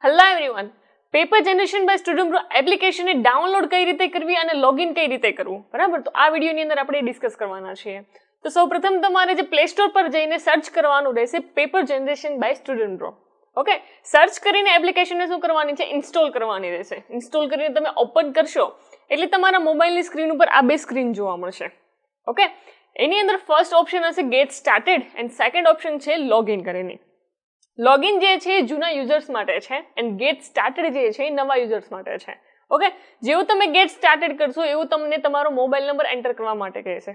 Hello everyone, paper generation by student bro એપ્લિકેશનને download કઈ રીતે કરવી અને લોગિન કઈ રીતે કરવું, બરાબર? તો આ વિડીયોની અંદર આપણે ડિસ્કસ કરવાના છીએ. તો સૌપ્રથમ તમારે જે પ્લે સ્ટોર પર જઈને સર્ચ કરવાનું રહેશે paper generation by student bro. Okay, search કરીને એપ્લિકેશનને શું કરવાની છે? ઇન્સ્ટોલ કરવાની રહેશે. ઇન્સ્ટોલ કરીને તમે ઓપન કરશો એટલે તમારા મોબાઈલની સ્ક્રીન ઉપર આ બે સ્ક્રીન જોવા મળશે. ઓકે, એની અંદર ફર્સ્ટ ઓપ્શન હશે gate started and second option છે લોગિન કરીને. લોગિન જે છે એ જૂના યુઝર્સ માટે છે એન્ડ ગેટ સ્ટાર્ટેડ જે છે એ નવા યુઝર્સ માટે છે. ઓકે, જેવું તમે ગેટ સ્ટાર્ટેડ કરશો એવું તમને તમારો મોબાઈલ નંબર એન્ટર કરવા માટે કહેશે.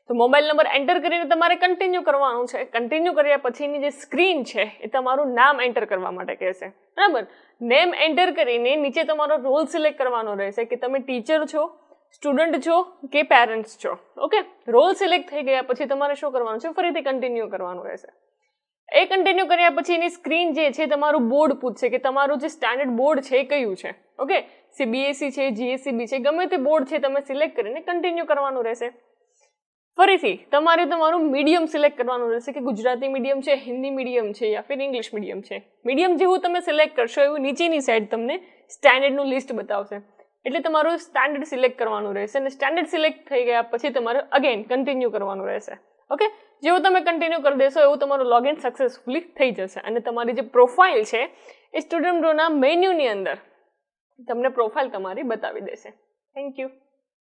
તો મોબાઈલ નંબર એન્ટર કરીને તમારે કન્ટિન્યુ કરવાનું છે. કન્ટિન્યુ કર્યા પછીની જે સ્ક્રીન છે એ તમારું નામ એન્ટર કરવા માટે કહેશે, બરાબર? નેમ એન્ટર કરીને નીચે તમારો રોલ સિલેક્ટ કરવાનો રહેશે કે તમે ટીચર છો, સ્ટુડન્ટ છો કે પેરેન્ટ્સ છો. ઓકે, રોલ સિલેક્ટ થઈ ગયા પછી તમારે શું કરવાનું છે? ફરીથી કન્ટિન્યુ કરવાનું રહેશે. એ કન્ટિન્યુ કર્યા પછી એની સ્ક્રીન જે છે તમારું બોર્ડ પૂછશે કે તમારું જે સ્ટાન્ડર્ડ બોર્ડ છે એ કયું છે. ઓકે, સીબીએસઈ છે, જીએસસીબી છે, ગમે તે બોર્ડ છે તમે સિલેક્ટ કરીને કન્ટિન્યુ કરવાનું રહેશે. ફરીથી તમારે તમારું મીડિયમ સિલેક્ટ કરવાનું રહેશે કે ગુજરાતી મીડિયમ છે, હિન્દી મીડિયમ છે યા ફિર ઇંગ્લિશ મીડિયમ છે. મીડિયમ જેવું તમે સિલેક્ટ કરશો એવું નીચેની સાઈડ તમને સ્ટાન્ડર્ડનું લિસ્ટ બતાવશે. એટલે તમારું સ્ટાન્ડર્ડ સિલેક્ટ કરવાનું રહેશે અને સ્ટાન્ડર્ડ સિલેક્ટ થઈ ગયા પછી તમારે અગેન કન્ટિન્યુ કરવાનું રહેશે. ઓકે, જેવું તમે કન્ટિન્યુ કરી દેશો એવું તમારું લોગિન સક્સેસફુલી થઈ જશે અને તમારી જે પ્રોફાઇલ છે એ સ્ટુડન્ટ બ્રોના મેન્યુની અંદર તમને પ્રોફાઇલ તમારી બતાવી દેશે. Thank you.